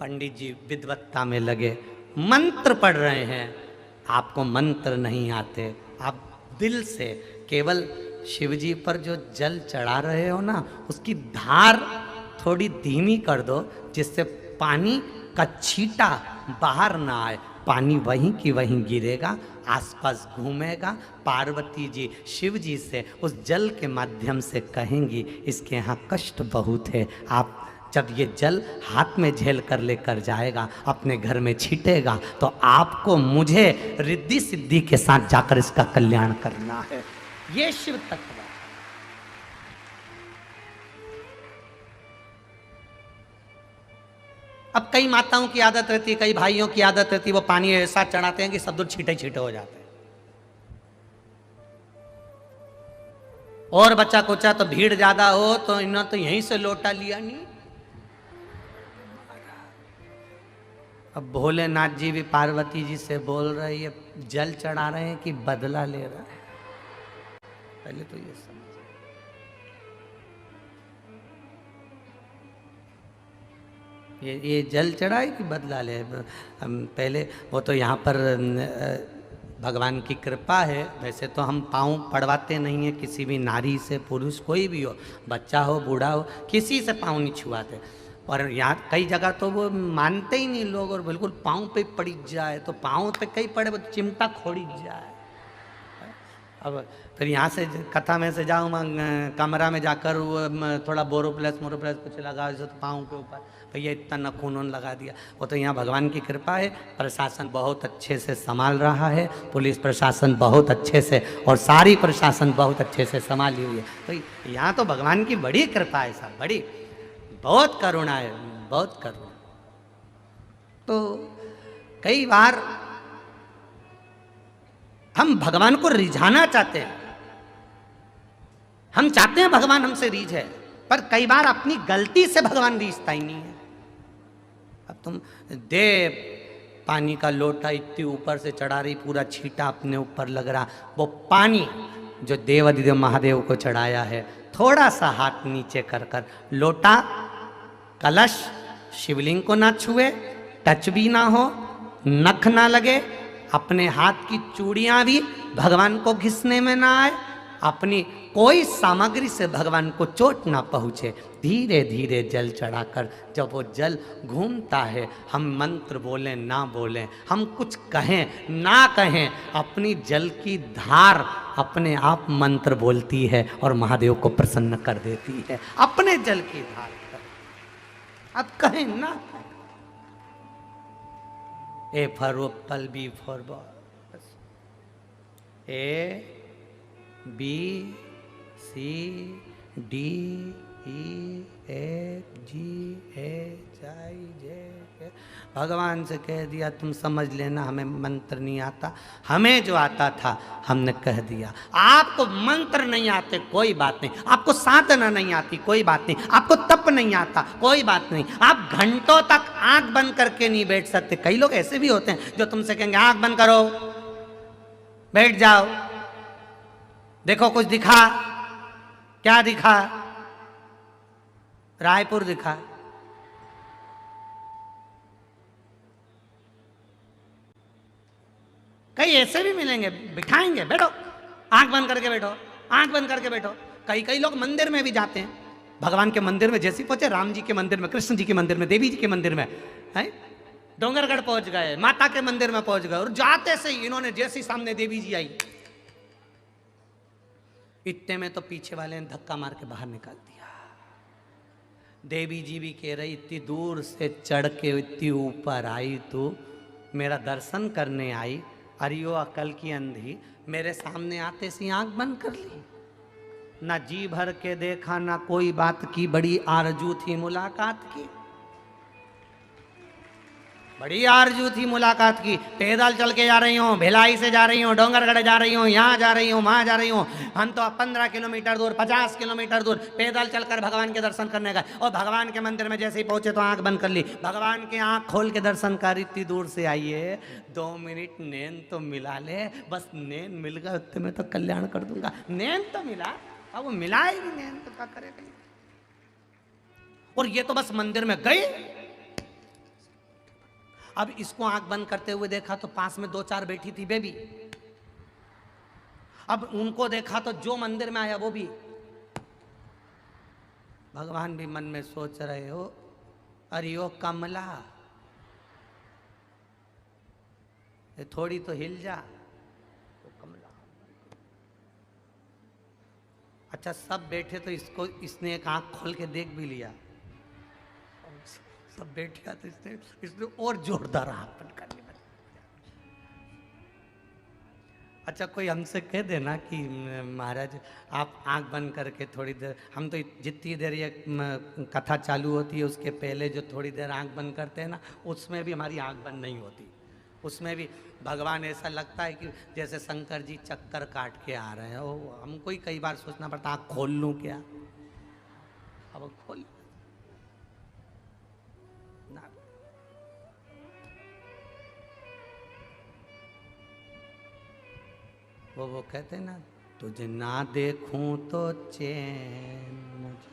पंडित जी विद्वत्ता में लगे, मंत्र पढ़ रहे हैं। आपको मंत्र नहीं आते, आप दिल से केवल शिव जी पर जो जल चढ़ा रहे हो ना, उसकी धार थोड़ी धीमी कर दो, जिससे पानी का छींटा बाहर ना आए। पानी वहीं की वहीं गिरेगा, आसपास घूमेगा। पार्वती जी शिव जी से उस जल के माध्यम से कहेंगी, इसके यहाँ कष्ट बहुत है। आप जब ये जल हाथ में झेल कर लेकर जाएगा, अपने घर में छीटेगा, तो आपको मुझे रिद्धि सिद्धि के साथ जाकर इसका कल्याण करना है। ये शिव तत्व। अब कई माताओं की आदत रहती है, कई भाइयों की आदत रहती है, वो पानी ऐसा चढ़ाते हैं कि सब दूर छीटे छीटे हो जाते हैं। और बच्चा कुचा तो भीड़ ज्यादा हो तो इन्होंने तो यहीं से लोटा लिया नहीं। अब भोलेनाथ जी भी पार्वती जी से बोल रहे, ये जल चढ़ा रहे हैं कि बदला ले रहा है। पहले तो ये समझ, ये जल चढ़ाए कि बदला ले। हम पहले वो तो यहाँ पर भगवान की कृपा है। वैसे तो हम पाँव पड़वाते नहीं हैं किसी भी नारी से, पुरुष कोई भी हो, बच्चा हो बूढ़ा हो, किसी से पाँव नहीं छुआते। और यहाँ कई जगह तो वो मानते ही नहीं लोग, और बिल्कुल पाँव पे पड़ी जाए तो पाँव पे कहीं पड़े चिमटा खोड़ी जाए। अब फिर यहाँ से कथा में से जाऊँ कमरा में जाकर वो थोड़ा बोरोप्लस मोरोप्लस कुछ लगा तो पाँव के ऊपर, भैया इतना नखून लगा दिया। वो तो यहाँ भगवान की कृपा है, प्रशासन बहुत अच्छे से संभाल रहा है, पुलिस प्रशासन बहुत अच्छे से, और सारी प्रशासन बहुत अच्छे से संभाली हुई है। तो यहाँ तो भगवान की बड़ी कृपा है साहब, बड़ी बहुत करुणा है, बहुत करुणा। तो कई बार हम भगवान को रिझाना चाहते हैं, हम चाहते हैं भगवान हमसे रीझे, पर कई बार अपनी गलती से भगवान रीझता ही नहीं है। अब तुम दे पानी का लोटा इतनी ऊपर से चढ़ा रही, पूरा छींटा अपने ऊपर लग रहा, वो पानी जो देवाधिदेव महादेव को चढ़ाया है, थोड़ा सा हाथ नीचे कर कर, लोटा कलश शिवलिंग को ना छुए, टच भी ना हो, नख ना लगे, अपने हाथ की चूड़ियां भी भगवान को घिसने में ना आए, अपनी कोई सामग्री से भगवान को चोट ना पहुँचे। धीरे धीरे जल चढ़ाकर जब वो जल घूमता है, हम मंत्र बोलें ना बोलें, हम कुछ कहें ना कहें, अपनी जल की धार अपने आप मंत्र बोलती है और महादेव को प्रसन्न कर देती है। अपने जल की धार अब कहें ना, A for apple, B for ball, A B C D E F G H I J, भगवान से कह दिया तुम समझ लेना, हमें मंत्र नहीं आता, हमें जो आता था हमने कह दिया। आपको मंत्र नहीं आते कोई बात नहीं, आपको साधना नहीं आती कोई बात नहीं, आपको तप नहीं आता कोई बात नहीं, आप घंटों तक आंख बंद करके नहीं बैठ सकते। कई लोग ऐसे भी होते हैं जो तुमसे कहेंगे आंख बंद करो, बैठ जाओ, देखो कुछ दिखा, क्या दिखा, रायपुर दिखा। कई ऐसे भी मिलेंगे, बिठाएंगे, बैठो, आंख बंद करके बैठो, आंख बंद करके बैठो। कई लोग मंदिर में भी जाते हैं, भगवान के मंदिर में जैसे पहुंचे, राम जी के मंदिर में, कृष्ण जी के मंदिर में, देवी जी के मंदिर में, है डोंगरगढ़ पहुंच गए, माता के मंदिर में पहुंच गए, और जाते से ही इन्होंने जैसे ही सामने देवी जी आई, इतने में तो पीछे वाले ने धक्का मार के बाहर निकाल दिया। देवी जी भी कह रही, इतनी दूर से चढ़ के इतनी ऊपर आई, तू मेरा दर्शन करने आई, अरे वो अकल की अंधी, मेरे सामने आते सी आंख बंद कर ली, ना जी भर के देखा, ना कोई बात की, बड़ी आरजू थी मुलाकात की, बड़ी आरजू थी मुलाकात की। पैदल चल के जा रही हूँ, भिलाई से जा रही हूँ, डोंगरगढ़ जा रही हूँ, यहाँ जा रही हूँ, वहाँ जा रही हूँ, हम तो 15 किलोमीटर दूर, 50 किलोमीटर दूर पैदल चलकर भगवान के दर्शन करने गए, और भगवान के मंदिर में जैसे ही पहुंचे तो आंख बंद कर ली। भगवान के आंख खोल के दर्शन कर, इतनी दूर से आइए, 2 मिनट नैन तो मिला ले, बस नैन मिल गए उतने में तो कल्याण कर दूंगा। नैन तो मिला, अब वो मिला ही नहीं, नैन तो क्या करेगा। और ये तो बस मंदिर में गए, अब इसको आंख बंद करते हुए देखा तो पास में 2-4 बैठी थी बेबी। अब उनको देखा तो जो मंदिर में आया वो भी। भगवान भी मन में सोच रहे हो, अरे ओ कमला, ये थोड़ी तो हिल जा। तो कमला, अच्छा सब बैठे तो इसने एक आंख खोल के देख भी लिया। सब बैठा तो इसने और जोरदार आंख करने लगा। अच्छा कोई हमसे कह देना कि महाराज आप आंख बंद करके थोड़ी देर, हम तो जितनी देर ये कथा चालू होती है उसके पहले जो थोड़ी देर आंख बंद करते हैं ना, उसमें भी हमारी आंख बंद नहीं होती। उसमें भी भगवान ऐसा लगता है कि जैसे शंकर जी चक्कर काट के आ रहे हैं। ओ हमको ही कई बार सोचना पड़ता आंख खोल लूं क्या। अब खोल ना, वो कहते ना, तुझे ना देखूं तो चैन मुझे,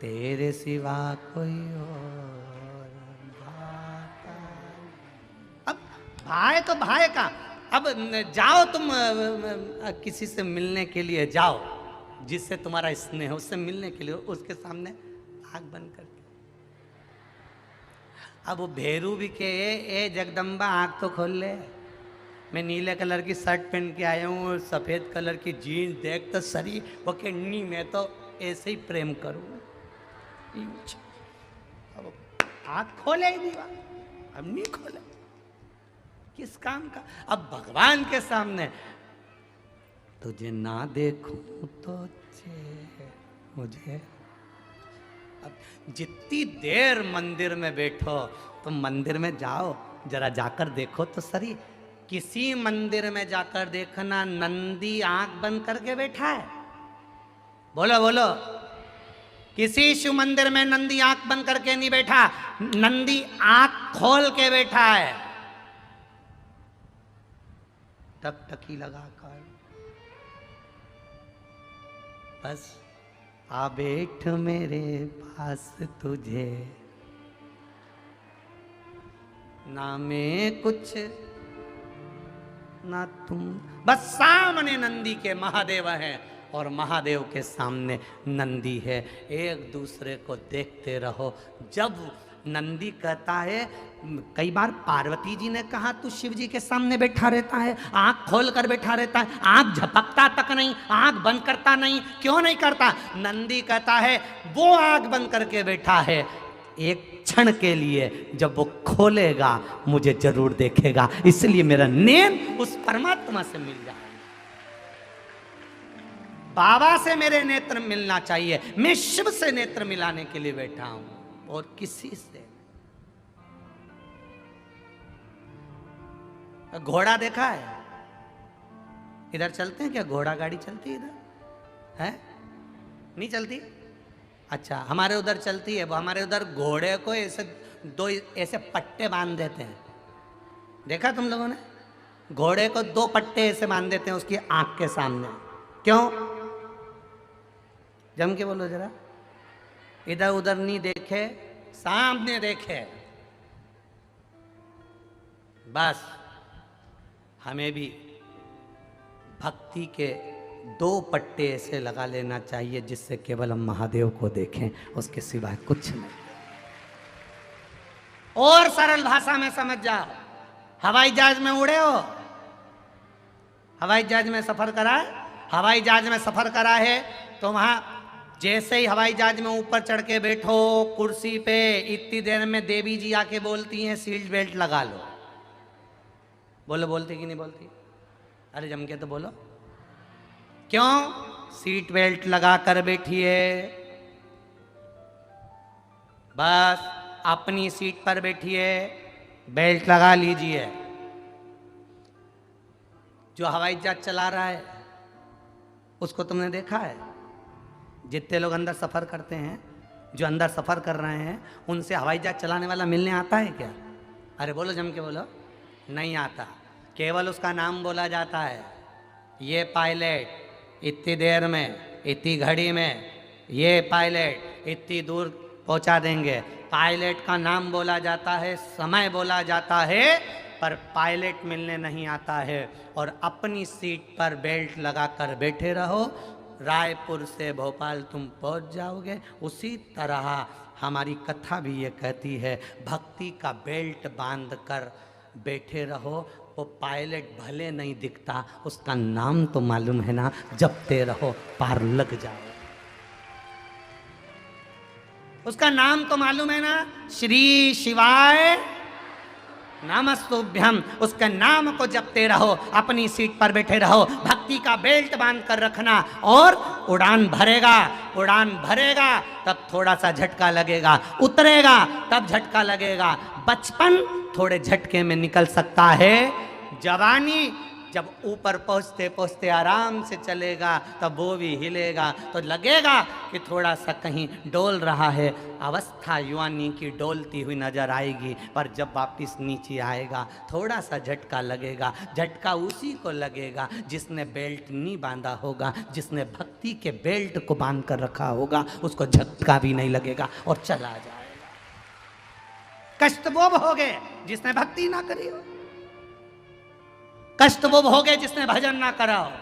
तेरे सिवा कोई और भाता। अब भाई तो भाई का, अब जाओ तुम किसी से मिलने के लिए जाओ, जिससे तुम्हारा स्नेह है उससे मिलने के लिए, उसके सामने आंख बंद करके। अब वो भेरू भी के ए जगदम्बा आंख तो खोल ले, मैं नीले कलर की शर्ट पहन के आया हूँ, सफ़ेद कलर की जीन्स, देख तो सरी वो के नी, मैं तो ऐसे ही प्रेम करूँ। अब आँख खोले ही नहीं, अब नहीं खोले, किस काम का। अब भगवान के सामने तुझे ना देखूं तो मुझे। अब जितनी देर मंदिर में बैठो, तुम मंदिर में जाओ जरा जाकर देखो तो सही। किसी मंदिर में जाकर देखना, नंदी आंख बंद करके बैठा है? बोलो बोलो, किसी शिव मंदिर में नंदी आंख बंद करके नहीं बैठा, नंदी आंख खोल के बैठा है, टकटकी लगाकर। बस आ बैठ मेरे पास तुझे, ना मैं कुछ ना तुम। बस सामने नंदी के महादेव हैं और महादेव के सामने नंदी है, एक दूसरे को देखते रहो। जब नंदी कहता है, कई बार पार्वती जी ने कहा तू शिव जी के सामने बैठा रहता है, आंख खोल कर बैठा रहता है, आंख झपकता तक नहीं, आंख बंद करता नहीं, क्यों नहीं करता? नंदी कहता है वो आंख बंद करके बैठा है, एक क्षण के लिए जब वो खोलेगा मुझे जरूर देखेगा, इसलिए मेरा नैन उस परमात्मा से मिल जाए। बाबा से मेरे नेत्र मिलना चाहिए, मैं शिव से नेत्र मिलाने के लिए बैठा हूं और किसी से। घोड़ा देखा है? इधर चलते हैं क्या? घोड़ा गाड़ी चलती है इधर? है नहीं चलती? अच्छा हमारे उधर चलती है। वो हमारे उधर घोड़े को ऐसे दो ऐसे पट्टे बांध देते हैं, देखा तुम लोगों ने? घोड़े को 2 पट्टे ऐसे बांध देते हैं उसकी आंख के सामने। क्यों? जम के बोलो जरा, इधर उधर नहीं देखे, सामने देखे। बस हमें भी भक्ति के 2 पट्टे ऐसे लगा लेना चाहिए जिससे केवल हम महादेव को देखें, उसके सिवाय कुछ नहीं। और सरल भाषा में समझ जाओ, हवाई जहाज में उड़े हो? हवाई जहाज में सफर करा है? हवाई जहाज में सफर करा है तो वहां जैसे ही हवाई जहाज में ऊपर चढ़ के बैठो कुर्सी पे, इतनी देर में देवी जी आके बोलती हैं सीट बेल्ट लगा लो। बोलो, बोलती कि नहीं बोलती? अरे जम के तो बोलो। क्यों? सीट बेल्ट लगा कर बैठिए, बस अपनी सीट पर बैठिए, बेल्ट लगा लीजिए। जो हवाई जहाज चला रहा है उसको तुमने देखा है? जितने लोग अंदर सफर करते हैं, जो अंदर सफर कर रहे हैं, उनसे हवाई जहाज चलाने वाला मिलने आता है क्या? अरे बोलो, जम के बोलो। नहीं आता, केवल उसका नाम बोला जाता है। ये पायलट इतनी देर में, इतनी घड़ी में, ये पायलट इतनी दूर पहुंचा देंगे, पायलट का नाम बोला जाता है, समय बोला जाता है, पर पायलट मिलने नहीं आता है। और अपनी सीट पर बेल्ट लगाकर बैठे रहो, रायपुर से भोपाल तुम पहुंच जाओगे। उसी तरह हमारी कथा भी ये कहती है, भक्ति का बेल्ट बांध कर बैठे रहो। वो पायलट भले नहीं दिखता, उसका नाम तो मालूम है ना, जपते रहो पार लग जाओ। उसका नाम तो मालूम है ना, श्री शिवाय नमस्तुभ्यम। उसके नाम को जपते रहो, अपनी सीट पर बैठे रहो, भक्ति का बेल्ट बांध कर रखना, और उड़ान भरेगा। उड़ान भरेगा तब थोड़ा सा झटका लगेगा, उतरेगा तब झटका लगेगा। बचपन थोड़े झटके में निकल सकता है, जवानी जब ऊपर पहुंचते पहुंचते आराम से चलेगा तब वो भी हिलेगा, तो लगेगा कि थोड़ा सा कहीं डोल रहा है। अवस्था युवानी की डोलती हुई नजर आएगी, पर जब वापिस नीचे आएगा थोड़ा सा झटका लगेगा। झटका उसी को लगेगा जिसने बेल्ट नहीं बांधा होगा, जिसने भक्ति के बेल्ट को बांध कर रखा होगा, उसको झटका भी नहीं लगेगा और चला जाएगा। कष्ट वो भोगे जिसने भक्ति ना करी हो, कष्ट वो भोगे जिसने भजन ना करा हो।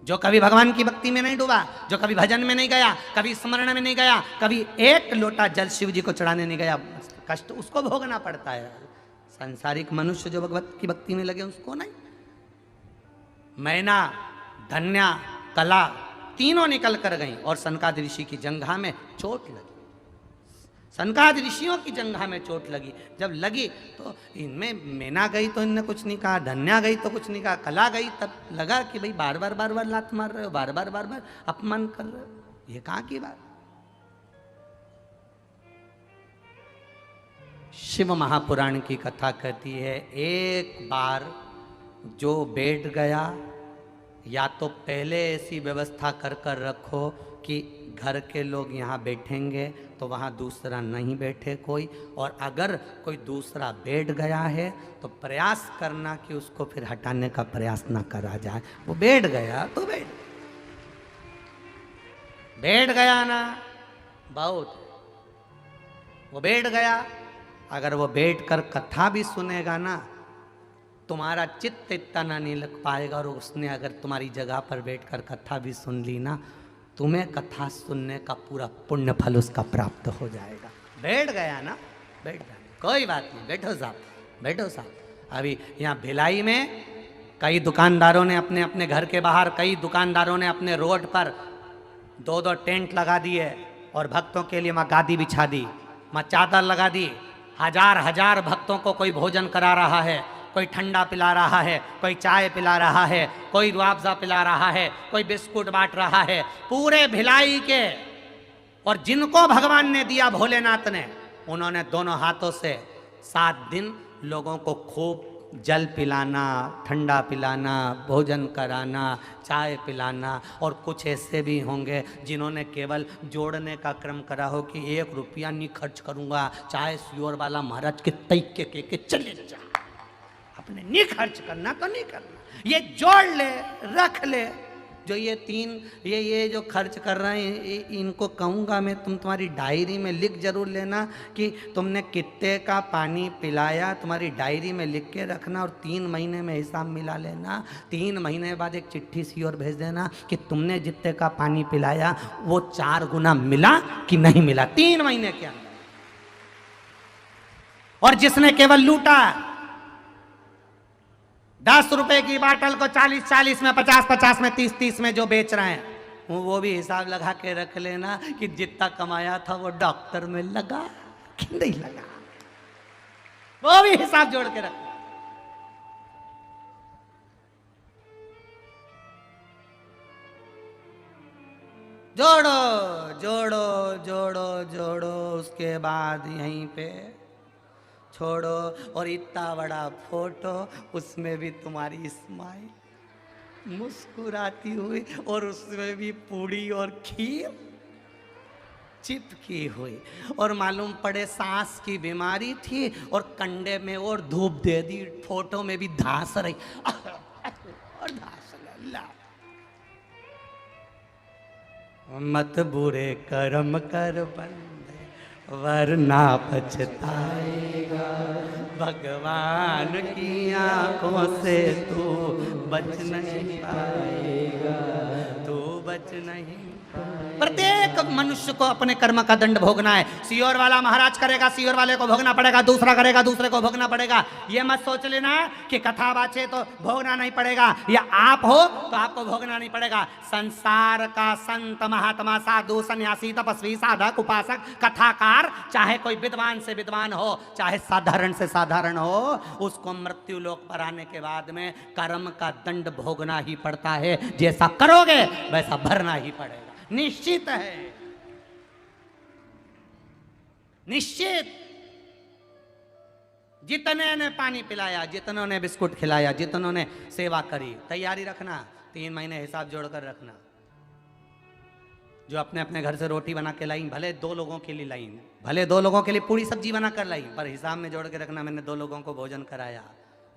जो कभी भगवान की भक्ति में नहीं डूबा, जो कभी भजन में नहीं गया, कभी स्मरण में नहीं गया, कभी एक लोटा जल शिव जी को चढ़ाने नहीं गया, कष्ट उसको भोगना पड़ता है। सांसारिक मनुष्य जो भगवत की भक्ति में लगे उसको नहीं। मैना, धन्या, कला तीनों निकल कर गई और सनकादि ऋषि की जंघा में चोट लगी। सनकादि ऋषियों की जंघा में चोट लगी। जब लगी तो इनमें मैना गई तो इनने कुछ नहीं कहा, धन्या गई तो कुछ नहीं कहा, कला गई तब लगा कि भाई बार बार लात मार रहे हो, बार बार अपमान कर रहे हो, ये कहाँ की बात। शिव महापुराण की कथा कहती है, एक बार जो बैठ गया, या तो पहले ऐसी व्यवस्था कर कर रखो कि घर के लोग यहाँ बैठेंगे तो वहाँ दूसरा नहीं बैठे कोई, और अगर कोई दूसरा बैठ गया है तो प्रयास करना कि उसको फिर हटाने का प्रयास ना करा जाए। वो बैठ गया तो बैठ गया ना, बहुत वो बैठ गया। अगर वो बैठ कर कथा भी सुनेगा ना, तुम्हारा चित्त इतना नहीं लग पाएगा, और उसने अगर तुम्हारी जगह पर बैठकर कथा भी सुन ली ना, तुम्हें कथा सुनने का पूरा पुण्य फल उसका प्राप्त हो जाएगा। बैठ गया ना, बैठ गया, कोई बात नहीं, बैठो साहब, बैठो साहब। अभी यहाँ भिलाई में कई दुकानदारों ने अपने अपने घर के बाहर, कई दुकानदारों ने अपने रोड पर 2-2 टेंट लगा दिए और भक्तों के लिए वहाँ गादी बिछा दी, वहाँ चादर लगा दी। हजार भक्तों को कोई भोजन करा रहा है, कोई ठंडा पिला रहा है, कोई चाय पिला रहा है, कोई रुआवजा पिला रहा है, कोई बिस्कुट बांट रहा है, पूरे भिलाई के। और जिनको भगवान ने दिया भोलेनाथ ने, उन्होंने दोनों हाथों से 7 दिन लोगों को खूब जल पिलाना, ठंडा पिलाना, भोजन कराना, चाय पिलाना। और कुछ ऐसे भी होंगे जिन्होंने केवल जोड़ने का क्रम करा हो कि 1 रुपया नहीं खर्च करूंगा, चाहे श्योर वाला महाराज के तैके के चले जा, अपने नहीं खर्च करना तो नहीं करना, ये जोड़ ले, रख ले। जो ये 3 ये जो खर्च कर रहे हैं, इनको कहूँगा मैं, तुम्हारी डायरी में लिख जरूर लेना कि तुमने कितने का पानी पिलाया, तुम्हारी डायरी में लिख के रखना, और 3 महीने में हिसाब मिला लेना। 3 महीने बाद एक चिट्ठी सी और भेज देना कि तुमने जितने का पानी पिलाया वो 4 गुना मिला कि नहीं मिला, 3 महीने के अंदर। और जिसने केवल लूटा, 10 रुपए की बाटल को 40-40 में, 50-50 में, 30-30 में जो बेच रहे हैं, वो भी हिसाब लगा के रख लेना कि जितना कमाया था वो डॉक्टर में लगा कि नहीं लगा, वो भी हिसाब जोड़ के रख। जोड़ो जोड़ो जोड़ो जोड़ो, उसके बाद यहीं पे छोड़ो। और इतना बड़ा फोटो, उसमें भी तुम्हारी स्माइल मुस्कुराती हुई, और उसमें भी पूड़ी और खीर चिपकी हुई, और मालूम पड़े सांस की बीमारी थी और कंडे में और धूप दे दी, फोटो में भी धांस रही और धांस ला। मत बुरे कर्म कर बंदे वरना पछताएगा। भगवान की आंखों से तू बच नहीं पाएगा, तू बच नहीं। प्रत्येक मनुष्य को अपने कर्म का दंड भोगना है। सियोर वाला महाराज करेगा, सियोर वाले को भोगना पड़ेगा, दूसरा करेगा, दूसरे को भोगना पड़ेगा। ये मत सोच लेना कि कथा बाचे तो भोगना नहीं पड़ेगा, या आप हो तो आपको भोगना नहीं पड़ेगा। संसार का संत महात्मा साधु सन्यासी तपस्वी साधक उपासक कथाकार, चाहे कोई विद्वान से विद्वान हो, चाहे साधारण से साधारण हो, उसको मृत्यु लोक पर आने के बाद में कर्म का दंड भोगना ही पड़ता है। जैसा करोगे वैसा भरना ही पड़ेगा, निश्चित है, निश्चित। जितने ने पानी पिलाया, जितनों ने बिस्कुट खिलाया, जितनों ने सेवा करी, तैयारी रखना, 3 महीने हिसाब जोड़कर रखना। जो अपने अपने घर से रोटी बना के लाई, भले 2 लोगों के लिए लाई, भले 2 लोगों के लिए पूरी सब्जी बना कर लाई, पर हिसाब में जोड़ के रखना मैंने 2 लोगों को भोजन कराया।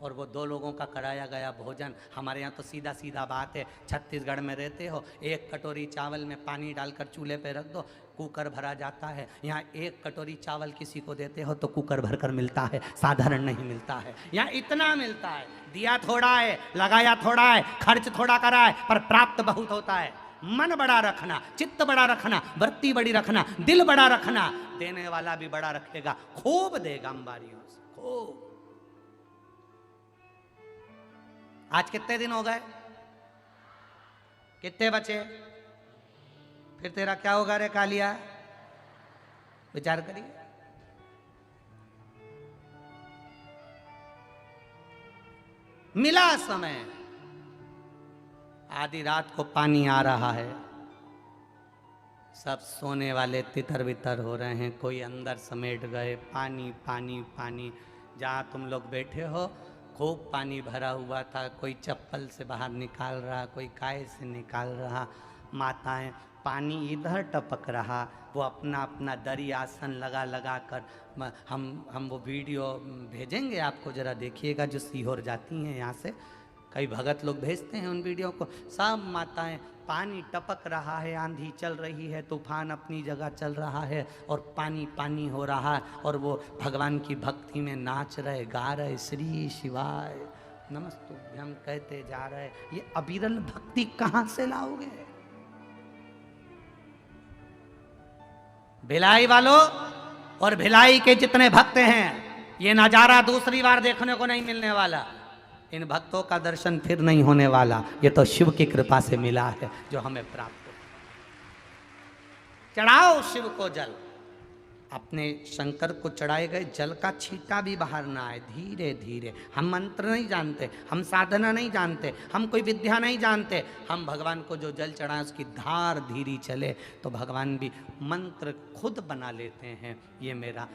और वो 2 लोगों का कराया गया भोजन, हमारे यहाँ तो सीधा सीधा बात है, छत्तीसगढ़ में रहते हो, 1 कटोरी चावल में पानी डालकर चूल्हे पे रख दो, कुकर भरा जाता है। यहाँ 1 कटोरी चावल किसी को देते हो तो कुकर भरकर मिलता है, साधारण नहीं मिलता है। यहाँ इतना मिलता है, दिया थोड़ा है, लगाया थोड़ा है, खर्च थोड़ा करा है, पर प्राप्त बहुत होता है। मन बड़ा रखना, चित्त बड़ा रखना, वृत्ति बड़ी रखना, दिल बड़ा रखना, देने वाला भी बड़ा रखेगा, खूब देगा अंबारियों से, खूब। आज कितने दिन हो गए, कितने बचे, फिर तेरा क्या होगा रे कालिया, विचार करिए। मिला समय, आधी रात को पानी आ रहा है, सब सोने वाले तितर बितर हो रहे हैं, कोई अंदर समेट गए, पानी पानी पानी। जहाँ तुम लोग बैठे हो खूब पानी भरा हुआ था, कोई चप्पल से बाहर निकाल रहा, कोई काय से निकाल रहा, माताएं, पानी इधर टपक रहा, वो अपना अपना दरी आसन लगा लगा कर। हम वो वीडियो भेजेंगे आपको, ज़रा देखिएगा, जो सीहोर जाती हैं यहाँ से, कई भगत लोग भेजते हैं उन वीडियो को। सब माताएं, पानी टपक रहा है, आंधी चल रही है, तूफान अपनी जगह चल रहा है, और पानी पानी हो रहा है, और वो भगवान की भक्ति में नाच रहे, गा रहे, श्री शिवाय नमस्तुभ्यम कहते जा रहे। ये अविरल भक्ति कहाँ से लाओगे? भिलाई वालों और भिलाई के जितने भक्त हैं, ये नजारा दूसरी बार देखने को नहीं मिलने वाला। इन भक्तों का दर्शन फिर नहीं होने वाला, ये तो शिव की कृपा से मिला है जो हमें प्राप्त हो। चढ़ाओ शिव को जल, अपने शंकर को चढ़ाए गए जल का छींटा भी बाहर ना आए, धीरे धीरे। हम मंत्र नहीं जानते, हम साधना नहीं जानते, हम कोई विद्या नहीं जानते, हम भगवान को जो जल चढ़ाएं उसकी धार धीरे चले तो भगवान भी मंत्र खुद बना लेते हैं। ये मेरा